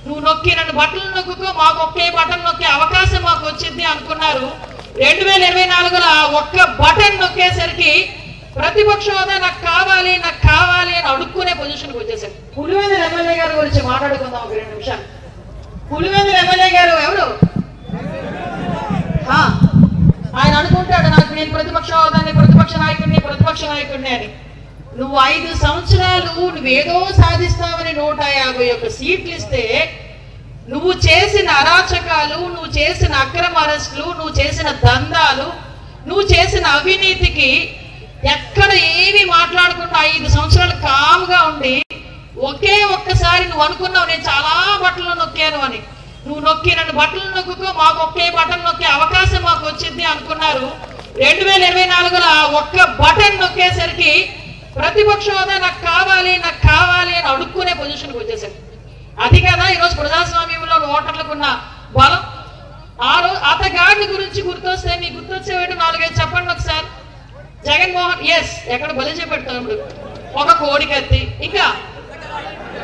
నువ్వు నొక్కి 2 బటన్లు నొక్కుకో, మాకు ఒకే బటన్ నొక్కే అవకాశం మాకు వచ్చింది అనుకున్నారు. 2024లో ఒక్క బటన్ నొక్కేసరికి ప్రతిపక్ష హోదా నాకు కావాలి అని అడుక్కునే పొజిషన్కి వచ్చేసారు. పులివెందుల ఎమ్మెల్యే గారి గురించి మాట్లాడుకుందాం ఒక 2 నిమిషాలు. పులివెందుల ఎమ్మెల్యే గారు ఎవరు? ఆయన అనుకుంటాడు నేను ప్రతిపక్ష హోదాని, ప్రతిపక్ష నాయకుడిని అని. నువ్వు 5 సంవత్సరాలు నువ్వేదో సాధిస్తావని 151 సీట్లు ఇస్తే నువ్వు చేసిన అరాచకాలు, నువ్వు చేసిన అక్రమ అరెస్టులు, నువ్వు చేసిన దందాలు, నువ్వు చేసిన అవినీతికి ఎక్కడ ఏమి మాట్లాడకుండా 5 సంవత్సరాలు కామ్గా ఉండి ఒక్కసారి నువ్వు అనుకున్నావు నేను చాలా బట్టలు నొక్కాను అని. నువ్వు నొక్కి 2 బటన్లు నొక్కుకో, మాకు ఒకే బటన్ నొక్కే అవకాశం మాకు వచ్చింది అనుకున్నారు. 2024లో ఒక్క బటన్ నొక్కేసరికి ప్రతిపక్ష హోదా నాకు కావాలి అని అడుక్కునే పొజిషన్కి వచ్చేసారు. అది కదా ఈరోజు ప్రజాస్వామ్యంలో ఓటర్లకు ఉన్న బలం. అతగాడిని గురించి గుర్తొస్తే మీకు గుర్తొచ్చేవాడు 4-5 చెప్పండి ఒకసారి. జగన్మోహన్ ఎక్కడ బలి చేపెడతాడు, ఒక కోడికత్తి, ఇంకా